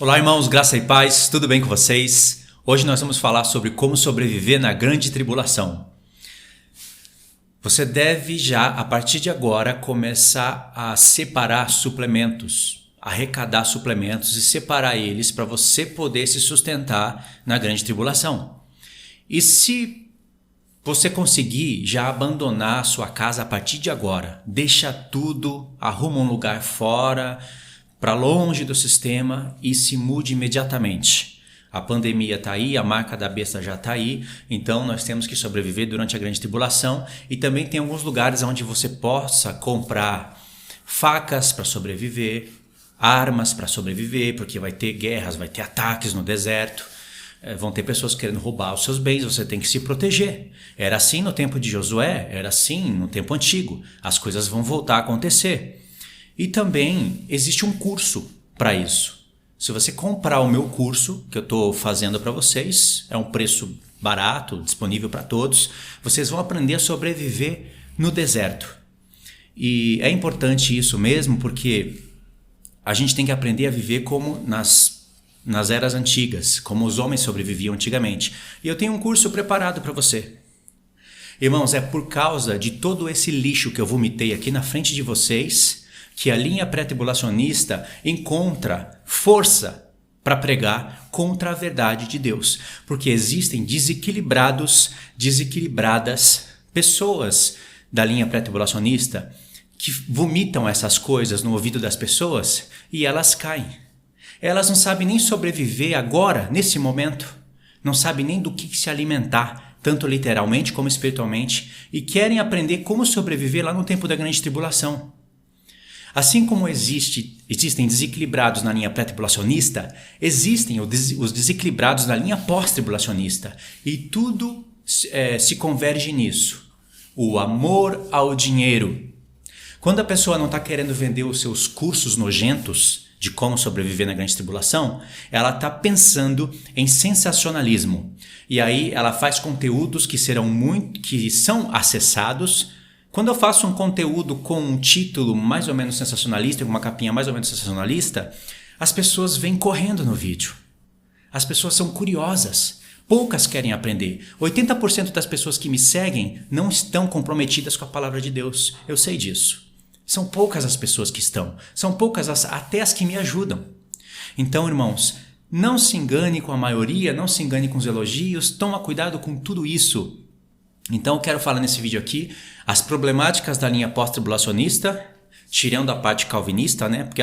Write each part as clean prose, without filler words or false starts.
Olá, irmãos, graça e paz, tudo bem com vocês? Hoje nós vamos falar sobre como sobreviver na grande tribulação. Você deve já, a partir de agora, começar a separar suplementos, arrecadar suplementos e separar eles para você poder se sustentar na grande tribulação. E se você conseguir já abandonar a sua casa a partir de agora, deixa tudo, arruma um lugar fora, para longe do sistema e se mude imediatamente. A pandemia está aí, a marca da besta já está aí, então nós temos que sobreviver durante a grande tribulação e também tem alguns lugares onde você possa comprar facas para sobreviver, armas para sobreviver, porque vai ter guerras, vai ter ataques no deserto, vão ter pessoas querendo roubar os seus bens, você tem que se proteger. Era assim no tempo de Josué, era assim no tempo antigo, as coisas vão voltar a acontecer. E também existe um curso para isso. Se você comprar o meu curso, que eu estou fazendo para vocês, é um preço barato, disponível para todos, vocês vão aprender a sobreviver no deserto. E é importante isso mesmo, porque a gente tem que aprender a viver como nas eras antigas, como os homens sobreviviam antigamente. E eu tenho um curso preparado para você. Irmãos, é por causa de todo esse lixo que eu vomitei aqui na frente de vocês que a linha pré-tribulacionista encontra força para pregar contra a verdade de Deus. Porque existem desequilibradas pessoas da linha pré-tribulacionista que vomitam essas coisas no ouvido das pessoas e elas caem. Elas não sabem nem sobreviver agora, nesse momento. Não sabem nem do que se alimentar, tanto literalmente como espiritualmente, e querem aprender como sobreviver lá no tempo da grande tribulação. Assim como existem desequilibrados na linha pré-tribulacionista, existem os desequilibrados na linha pós-tribulacionista. E tudo se converge nisso. O amor ao dinheiro. Quando a pessoa não está querendo vender os seus cursos nojentos de como sobreviver na grande tribulação, ela está pensando em sensacionalismo. E aí ela faz conteúdos que são acessados. Quando eu faço um conteúdo com um título mais ou menos sensacionalista, com uma capinha mais ou menos sensacionalista, as pessoas vêm correndo no vídeo. As pessoas são curiosas. Poucas querem aprender. 80% das pessoas que me seguem não estão comprometidas com a palavra de Deus. Eu sei disso. São poucas as pessoas que estão. São poucas até as que me ajudam. Então, irmãos, não se engane com a maioria, não se engane com os elogios. Toma cuidado com tudo isso. Então eu quero falar nesse vídeo aqui as problemáticas da linha pós-tribulacionista, tirando a parte calvinista, né? Porque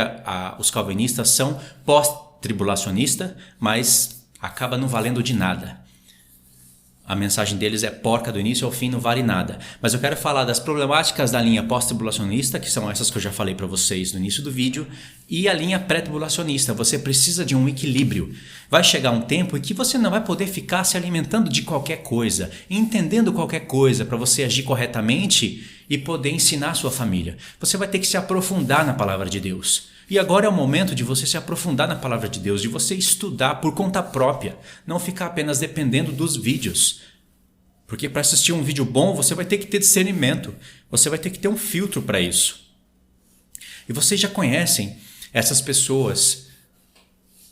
os calvinistas são pós-tribulacionista, mas acaba não valendo de nada. A mensagem deles é porca do início ao fim, não vale nada. Mas eu quero falar das problemáticas da linha pós-tribulacionista, que são essas que eu já falei para vocês no início do vídeo, e a linha pré-tribulacionista. Você precisa de um equilíbrio. Vai chegar um tempo em que você não vai poder ficar se alimentando de qualquer coisa, entendendo qualquer coisa para você agir corretamente e poder ensinar a sua família. Você vai ter que se aprofundar na palavra de Deus. E agora é o momento de você se aprofundar na palavra de Deus, de você estudar por conta própria, não ficar apenas dependendo dos vídeos. Porque para assistir um vídeo bom, você vai ter que ter discernimento, você vai ter que ter um filtro para isso. E vocês já conhecem essas pessoas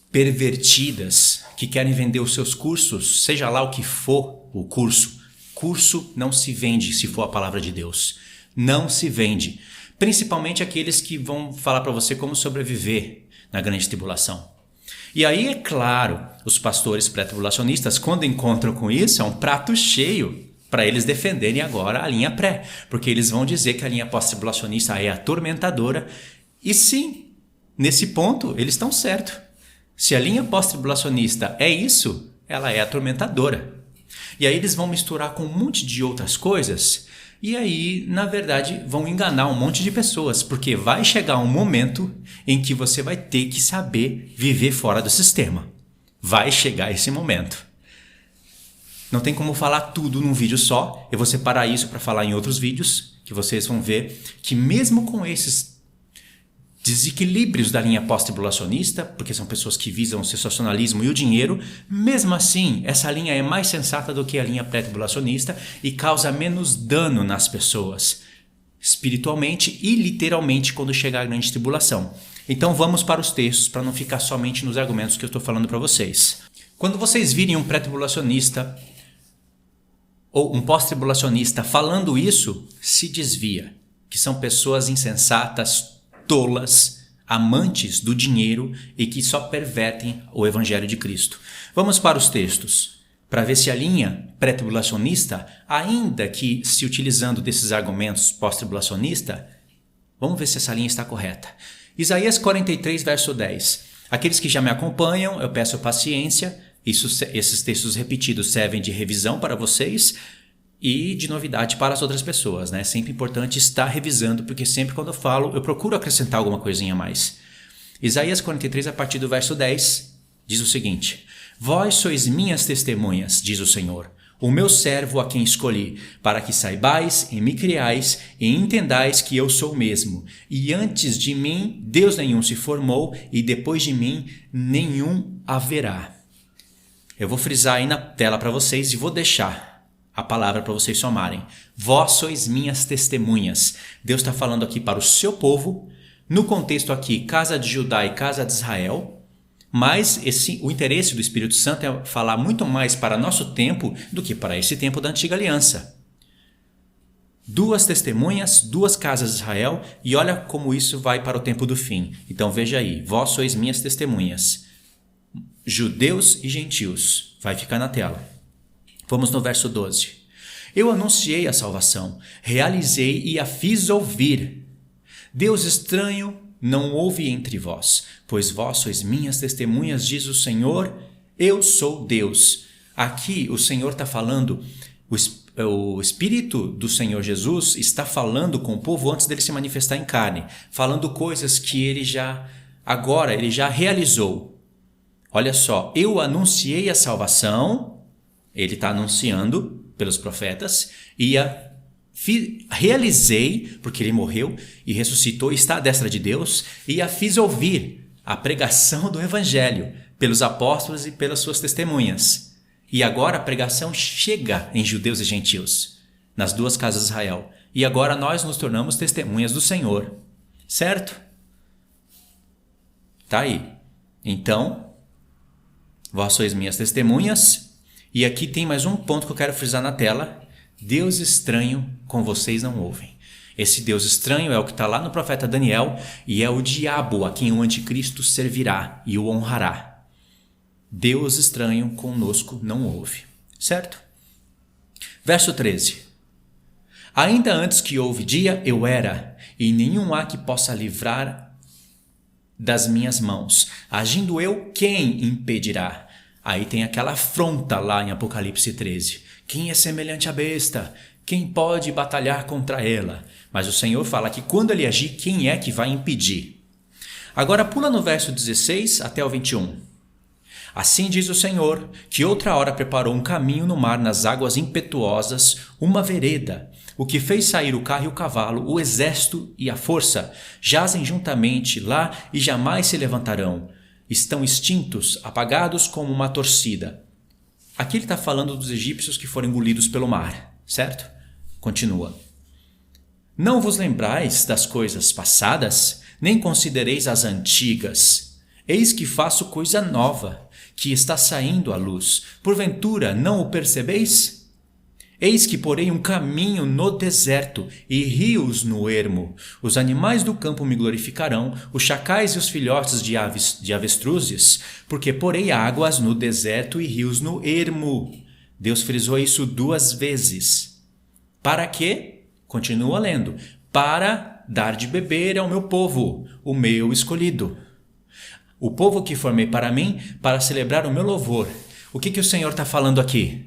pervertidas que querem vender os seus cursos, seja lá o que for o curso. Curso não se vende se for a palavra de Deus. Não se vende. Principalmente aqueles que vão falar para você como sobreviver na grande tribulação. E aí, é claro, os pastores pré-tribulacionistas, quando encontram com isso, é um prato cheio para eles defenderem agora a linha pré. Porque eles vão dizer que a linha pós-tribulacionista é atormentadora. E sim, nesse ponto, eles estão certos. Se a linha pós-tribulacionista é isso, ela é atormentadora. E aí eles vão misturar com um monte de outras coisas. E aí, na verdade, vão enganar um monte de pessoas, porque vai chegar um momento em que você vai ter que saber viver fora do sistema. Vai chegar esse momento. Não tem como falar tudo num vídeo só. Eu vou separar isso para falar em outros vídeos, que vocês vão ver que mesmo com esses desequilíbrios da linha pós-tribulacionista, porque são pessoas que visam o sensacionalismo e o dinheiro, mesmo assim, essa linha é mais sensata do que a linha pré-tribulacionista e causa menos dano nas pessoas, espiritualmente e literalmente quando chegar a grande tribulação. Então vamos para os textos para não ficar somente nos argumentos que eu estou falando para vocês. Quando vocês virem um pré-tribulacionista ou um pós-tribulacionista falando isso, se desvia, que são pessoas insensatas, tolas, amantes do dinheiro e que só pervertem o evangelho de Cristo. Vamos para os textos, para ver se a linha pré-tribulacionista, ainda que se utilizando desses argumentos pós-tribulacionista, vamos ver se essa linha está correta. Isaías 43, verso 10. Aqueles que já me acompanham, eu peço paciência. Esses textos repetidos servem de revisão para vocês e de novidade para as outras pessoas, né? É sempre importante estar revisando, porque sempre quando eu falo, eu procuro acrescentar alguma coisinha a mais. Isaías 43, a partir do verso 10, diz o seguinte: Vós sois minhas testemunhas, diz o Senhor, o meu servo a quem escolhi, para que saibais e me criais e entendais que eu sou o mesmo. E antes de mim, Deus nenhum se formou, e depois de mim, nenhum haverá. Eu vou frisar aí na tela para vocês e vou deixar a palavra para vocês somarem. Vós sois minhas testemunhas. Deus está falando aqui para o seu povo, no contexto aqui, casa de Judá e casa de Israel, mas o interesse do Espírito Santo é falar muito mais para nosso tempo do que para esse tempo da antiga aliança. 2 testemunhas, 2 casas de Israel, e olha como isso vai para o tempo do fim. Então veja aí, vós sois minhas testemunhas. Judeus e gentios. Vai ficar na tela. Vamos no verso 12. Eu anunciei a salvação, realizei e a fiz ouvir. Deus estranho não houve entre vós, pois vós sois minhas testemunhas, diz o Senhor, eu sou Deus. Aqui o Senhor está falando, o Espírito do Senhor Jesus está falando com o povo antes dele se manifestar em carne, falando coisas que ele já realizou. Olha só, eu anunciei a salvação, ele está anunciando pelos profetas, e realizei, porque ele morreu e ressuscitou, está à destra de Deus, e a fiz ouvir a pregação do evangelho pelos apóstolos e pelas suas testemunhas. E agora a pregação chega em judeus e gentios, nas 2 casas de Israel. E agora nós nos tornamos testemunhas do Senhor. Certo? Tá aí. Então, vós sois minhas testemunhas. E aqui tem mais um ponto que eu quero frisar na tela. Deus estranho com vocês não ouvem. Esse Deus estranho é o que está lá no profeta Daniel e é o diabo a quem o anticristo servirá e o honrará. Deus estranho conosco não ouve. Certo? Verso 13. Ainda antes que houve dia, eu era, e nenhum há que possa livrar das minhas mãos. Agindo eu, quem impedirá? Aí tem aquela afronta lá em Apocalipse 13. Quem é semelhante à besta? Quem pode batalhar contra ela? Mas o Senhor fala que quando ele agir, quem é que vai impedir? Agora pula no verso 16 até o 21. Assim diz o Senhor, que outra hora preparou um caminho no mar nas águas impetuosas, uma vereda. O que fez sair o carro e o cavalo, o exército e a força, jazem juntamente lá e jamais se levantarão. Estão extintos, apagados como uma torcida. Aqui ele está falando dos egípcios que foram engolidos pelo mar, certo? Continua. Não vos lembrais das coisas passadas, nem considereis as antigas. Eis que faço coisa nova, que está saindo à luz. Porventura não o percebeis? Eis que porei um caminho no deserto e rios no ermo. Os animais do campo me glorificarão, os chacais e os filhotes de avestruzes, porque porei águas no deserto e rios no ermo. Deus frisou isso 2 vezes. Para quê? Continua lendo. Para dar de beber ao meu povo, o meu escolhido. O povo que formei para mim, para celebrar o meu louvor. O que o Senhor está falando aqui?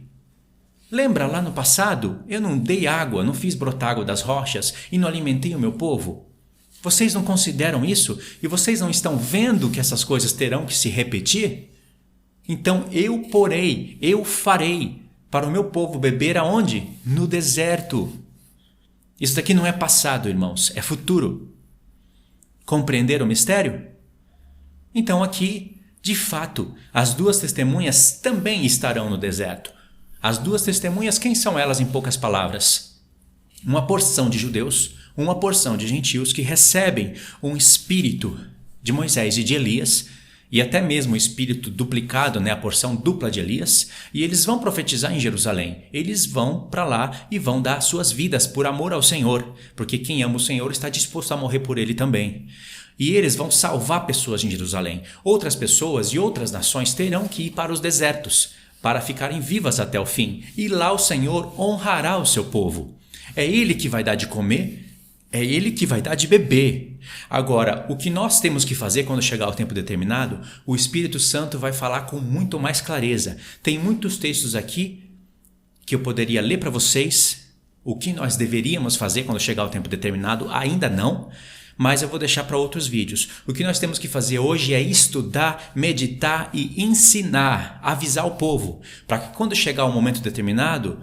Lembra lá no passado? Eu não dei água, não fiz brotar água das rochas e não alimentei o meu povo? Vocês não consideram isso? E vocês não estão vendo que essas coisas terão que se repetir? Então eu farei para o meu povo beber aonde? No deserto. Isso daqui não é passado, irmãos, é futuro. Compreenderam o mistério? Então aqui, de fato, as 2 testemunhas também estarão no deserto. As 2 testemunhas, quem são elas em poucas palavras? Uma porção de judeus, uma porção de gentios que recebem um espírito de Moisés e de Elias, e até mesmo o espírito duplicado, a porção dupla de Elias, e eles vão profetizar em Jerusalém. Eles vão para lá e vão dar suas vidas por amor ao Senhor, porque quem ama o Senhor está disposto a morrer por ele também. E eles vão salvar pessoas em Jerusalém. Outras pessoas e outras nações terão que ir para os desertos, para ficarem vivas até o fim. E lá o Senhor honrará o seu povo. É Ele que vai dar de comer, é Ele que vai dar de beber. Agora, o que nós temos que fazer quando chegar o tempo determinado, o Espírito Santo vai falar com muito mais clareza. Tem muitos textos aqui que eu poderia ler para vocês, o que nós deveríamos fazer quando chegar o tempo determinado, ainda não, mas eu vou deixar para outros vídeos. O que nós temos que fazer hoje é estudar, meditar e ensinar, avisar o povo, para que quando chegar o momento determinado,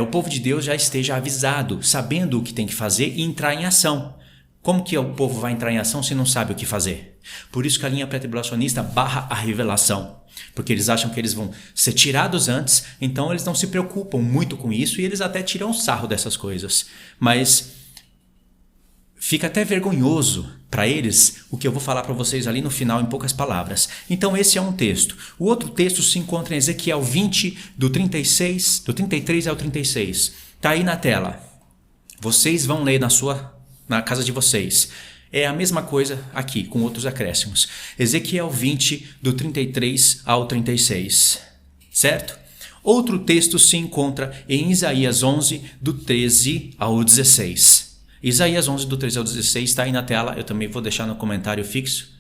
o povo de Deus já esteja avisado, sabendo o que tem que fazer e entrar em ação. Como que o povo vai entrar em ação se não sabe o que fazer? Por isso que a linha pré-tribulacionista barra a revelação. Porque eles acham que eles vão ser tirados antes, então eles não se preocupam muito com isso e eles até tiram sarro dessas coisas. Mas fica até vergonhoso para eles o que eu vou falar para vocês ali no final em poucas palavras. Então esse é um texto. O outro texto se encontra em Ezequiel 20, do 33 ao 36. Está aí na tela. Vocês vão ler na casa de vocês. É a mesma coisa aqui, com outros acréscimos. Ezequiel 20, do 33 ao 36. Certo? Outro texto se encontra em Isaías 11, do 13 ao 16. Isaías 11, do 13 ao 16, está aí na tela. Eu também vou deixar no comentário fixo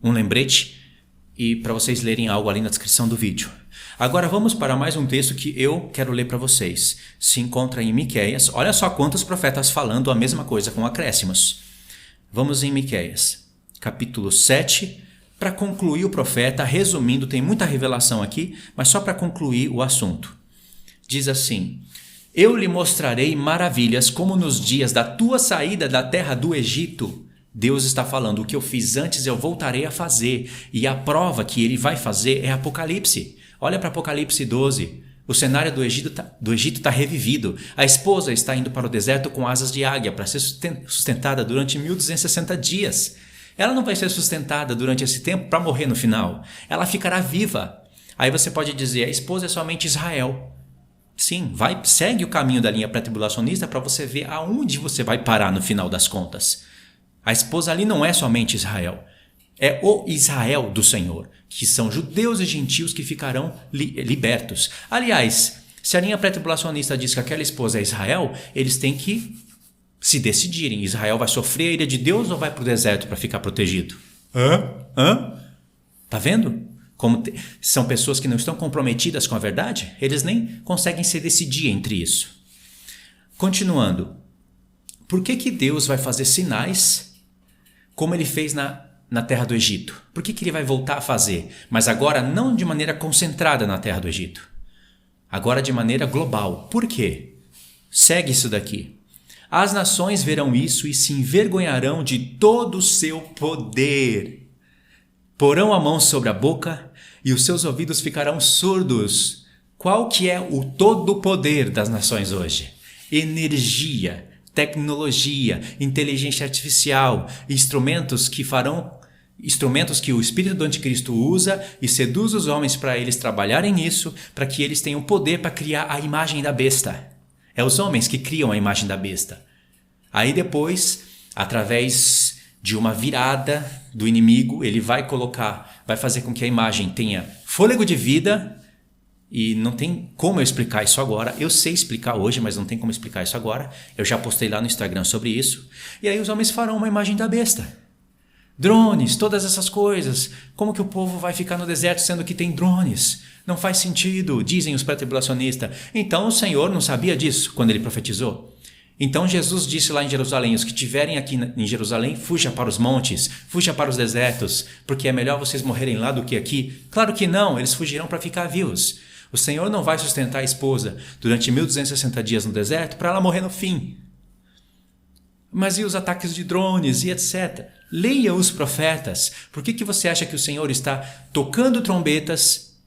um lembrete e para vocês lerem algo ali na descrição do vídeo. Agora vamos para mais um texto que eu quero ler para vocês. Se encontra em Miqueias. Olha só quantos profetas falando a mesma coisa com acréscimos. Vamos em Miqueias, capítulo 7, para concluir o profeta. Resumindo, tem muita revelação aqui, mas só para concluir o assunto. Diz assim: Eu lhe mostrarei maravilhas como nos dias da tua saída da terra do Egito. Deus está falando, o que eu fiz antes eu voltarei a fazer. E a prova que ele vai fazer é Apocalipse. Olha para Apocalipse 12. O cenário do Egito está revivido. A esposa está indo para o deserto com asas de águia para ser sustentada durante 1260 dias. Ela não vai ser sustentada durante esse tempo para morrer no final. Ela ficará viva. Aí você pode dizer, a esposa é somente Israel. Sim, segue o caminho da linha pré-tribulacionista para você ver aonde você vai parar no final das contas. A esposa ali não é somente Israel, é o Israel do Senhor, que são judeus e gentios que ficarão libertos. Aliás, se a linha pré-tribulacionista diz que aquela esposa é Israel, eles têm que se decidirem. Israel vai sofrer a ira de Deus ou vai para o deserto para ficar protegido? Tá vendo? São pessoas que não estão comprometidas com a verdade, eles nem conseguem se decidir entre isso. Continuando, por que Deus vai fazer sinais como ele fez na terra do Egito? Por que ele vai voltar a fazer? Mas agora não de maneira concentrada na terra do Egito, agora de maneira global. Por quê? Segue isso daqui. As nações verão isso e se envergonharão de todo o seu poder. Porão a mão sobre a boca e os seus ouvidos ficarão surdos. Qual que é o todo o poder das nações hoje? Energia, tecnologia, inteligência artificial, instrumentos que o espírito do anticristo usa e seduz os homens para eles trabalharem nisso, para que eles tenham poder para criar a imagem da besta. É os homens que criam a imagem da besta. Aí depois, através de uma virada do inimigo, ele vai fazer com que a imagem tenha fôlego de vida, e não tem como eu explicar isso agora. Eu sei explicar hoje, mas não tem como explicar isso agora. Eu já postei lá no Instagram sobre isso. E aí os homens farão uma imagem da besta. Drones, todas essas coisas. Como que o povo vai ficar no deserto sendo que tem drones? Não faz sentido, dizem os pré-tribulacionistas. Então o Senhor não sabia disso quando ele profetizou? Então Jesus disse lá em Jerusalém, os que estiverem aqui em Jerusalém, fuja para os montes, fuja para os desertos, porque é melhor vocês morrerem lá do que aqui. Claro que não, eles fugirão para ficar vivos. O Senhor não vai sustentar a esposa durante 1260 dias no deserto para ela morrer no fim. Mas e os ataques de drones e etc? Leia os profetas. Por que você acha que o Senhor está tocando trombetas,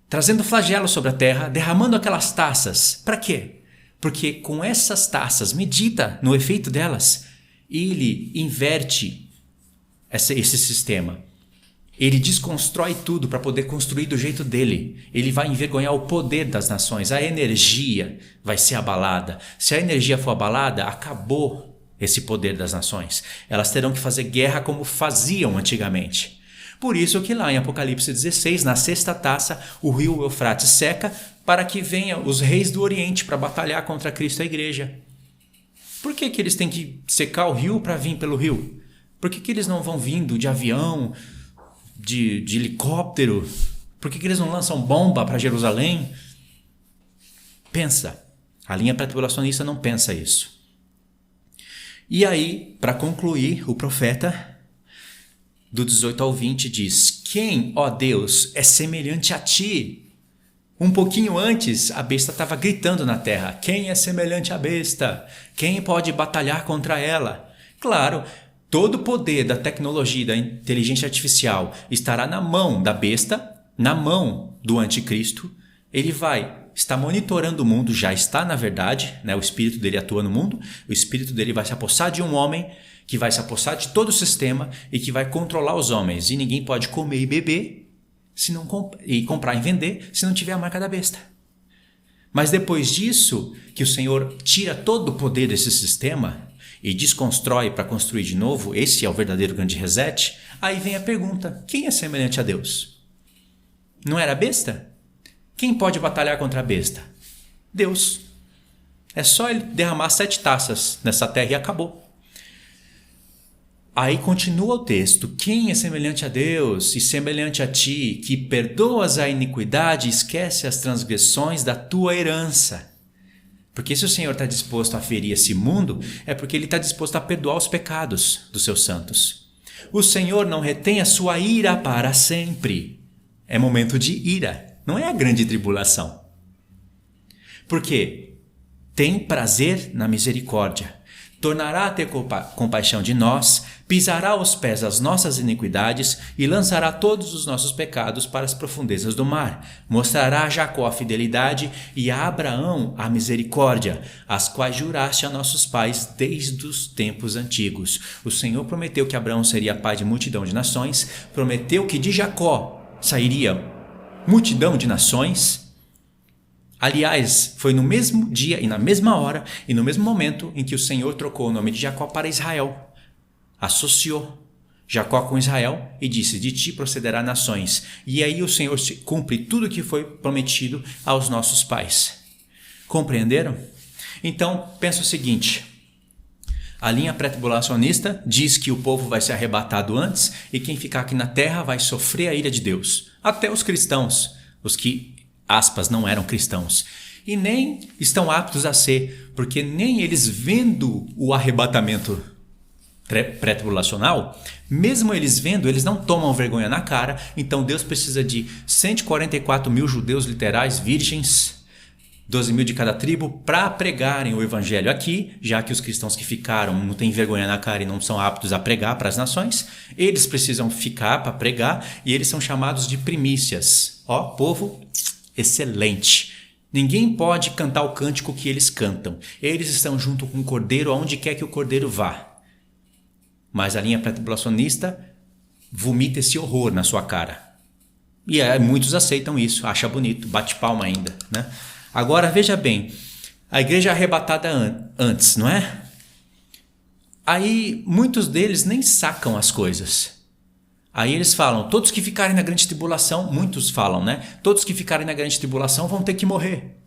trazendo flagelo sobre a terra, derramando aquelas taças? Para quê? Porque com essas taças, medita no efeito delas, ele inverte esse sistema. Ele desconstrói tudo para poder construir do jeito dele. Ele vai envergonhar o poder das nações. A energia vai ser abalada. Se a energia for abalada, acabou esse poder das nações. Elas terão que fazer guerra como faziam antigamente. Por isso que lá em Apocalipse 16, na sexta taça, o rio Eufrates seca para que venham os reis do Oriente para batalhar contra Cristo e a igreja. Por que eles têm que secar o rio para vir pelo rio? Por que eles não vão vindo de avião, de helicóptero? Por que eles não lançam bomba para Jerusalém? Pensa. A linha pré-tribulacionista não pensa isso. E aí, para concluir, o profeta, do 18 ao 20, diz: quem, ó Deus, é semelhante a ti? Um pouquinho antes, a besta estava gritando na terra: quem é semelhante à besta? Quem pode batalhar contra ela? Claro, todo o poder da tecnologia, da inteligência artificial estará na mão da besta, na mão do anticristo. Ele vai estar monitorando o mundo, já está na verdade, né? O espírito dele atua no mundo, o espírito dele vai se apossar de um homem, que vai se apossar de todo o sistema e que vai controlar os homens. E ninguém pode comer e beber e comprar e vender se não tiver a marca da besta. Mas depois disso, que o Senhor tira todo o poder desse sistema e desconstrói para construir de novo, esse é o verdadeiro grande reset, aí vem a pergunta: quem é semelhante a Deus? Não era a besta? Quem pode batalhar contra a besta? Deus. É só ele derramar 7 taças nessa terra e acabou. Aí continua o texto: quem é semelhante a Deus e semelhante a ti, que perdoas a iniquidade e esquece as transgressões da tua herança? Porque se o Senhor está disposto a ferir esse mundo, é porque Ele está disposto a perdoar os pecados dos seus santos. O Senhor não retém a sua ira para sempre. É momento de ira, não é a grande tribulação. Porque tem prazer na misericórdia. Tornará a ter compaixão de nós, pisará aos pés as nossas iniquidades e lançará todos os nossos pecados para as profundezas do mar. Mostrará a Jacó a fidelidade e a Abraão a misericórdia, as quais juraste a nossos pais desde os tempos antigos. O Senhor prometeu que Abraão seria pai de multidão de nações, prometeu que de Jacó sairia multidão de nações. Aliás, foi no mesmo dia e na mesma hora e no mesmo momento em que o Senhor trocou o nome de Jacó para Israel. Associou Jacó com Israel e disse: de ti procederá nações. E aí o Senhor cumpre tudo o que foi prometido aos nossos pais. Compreenderam? Então, pensa o seguinte: a linha pré-tribulacionista diz que o povo vai ser arrebatado antes e quem ficar aqui na terra vai sofrer a ira de Deus. Até os cristãos, os que, aspas, não eram cristãos. E nem estão aptos a ser, porque nem eles vendo o arrebatamento pré-tribulacional, mesmo eles vendo, eles não tomam vergonha na cara. Então Deus precisa de 144 mil judeus literais, virgens, 12 mil de cada tribo, para pregarem o evangelho aqui, já que os cristãos que ficaram não têm vergonha na cara e não são aptos a pregar para as nações. Eles precisam ficar para pregar e eles são chamados de primícias. Ó, povo excelente. Ninguém pode cantar o cântico que eles cantam. Eles estão junto com o Cordeiro aonde quer que o Cordeiro vá. Mas a linha pré-tribulacionista vomita esse horror na sua cara. E muitos aceitam isso, acham bonito, bate palma ainda, né? Agora veja bem, a igreja é arrebatada antes, não é? Aí muitos deles nem sacam as coisas. Aí eles falam: todos que ficarem na grande tribulação, muitos falam, né? Todos que ficarem na grande tribulação vão ter que morrer.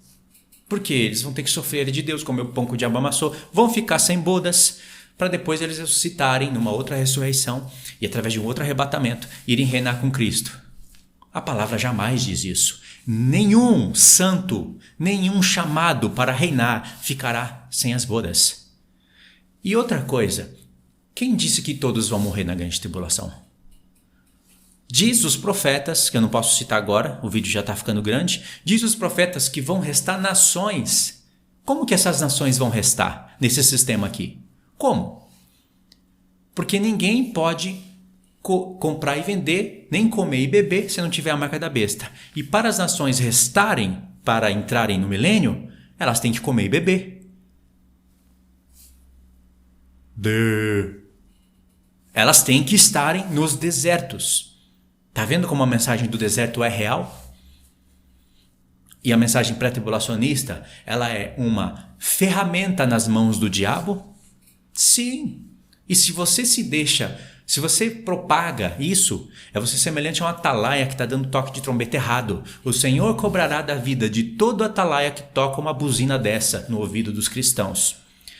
Por quê? Eles vão ter que sofrer a ira de Deus, comer o pão que o diabo amassou, vão ficar sem bodas, para depois eles ressuscitarem numa outra ressurreição e através de um outro arrebatamento irem reinar com Cristo. A palavra jamais diz isso. Nenhum santo, nenhum chamado para reinar ficará sem as bodas. E outra coisa, quem disse que todos vão morrer na grande tribulação? Diz os profetas, que eu não posso citar agora, o vídeo já está ficando grande, diz os profetas que vão restar nações. Como que essas nações vão restar nesse sistema aqui? Como? Porque ninguém pode comprar e vender, nem comer e beber se não tiver a marca da besta. E para as nações restarem, para entrarem no milênio, elas têm que comer e beber. Elas têm que estarem nos desertos. Tá vendo como a mensagem do deserto é real? E a mensagem pré-tribulacionista, ela é uma ferramenta nas mãos do diabo? Sim. E se você se você propaga isso, é você semelhante a um atalaia que está dando toque de trombeta errado. O Senhor cobrará da vida de todo atalaia que toca uma buzina dessa no ouvido dos cristãos.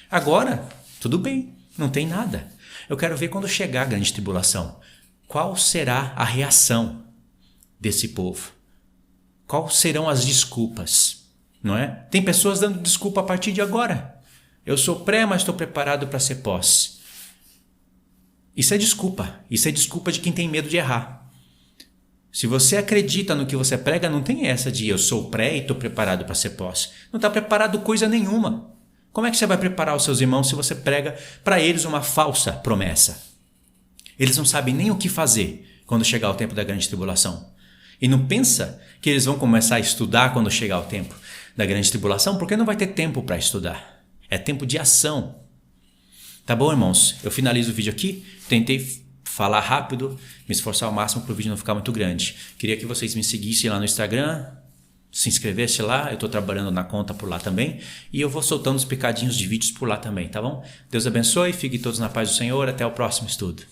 Agora, tudo bem, não tem nada. Eu quero ver quando chegar a grande tribulação. Qual será a reação desse povo? Quais serão as desculpas? Não é? Tem pessoas dando desculpa a partir de agora. Eu sou pré, mas estou preparado para ser pós. Isso é desculpa. Isso é desculpa de quem tem medo de errar. Se você acredita no que você prega, não tem essa de eu sou pré e estou preparado para ser pós. Não está preparado coisa nenhuma. Como é que você vai preparar os seus irmãos se você prega para eles uma falsa promessa? Eles não sabem nem o que fazer quando chegar o tempo da grande tribulação. E não pensa que eles vão começar a estudar quando chegar o tempo da grande tribulação, porque não vai ter tempo para estudar. É tempo de ação. Tá bom, irmãos? Eu finalizo o vídeo aqui. Tentei falar rápido, me esforçar ao máximo para o vídeo não ficar muito grande. Queria que vocês me seguissem lá no Instagram, se inscrevesse lá. Eu estou trabalhando na conta por lá também. E eu vou soltando os picadinhos de vídeos por lá também, tá bom? Deus abençoe, fiquem todos na paz do Senhor. Até o próximo estudo.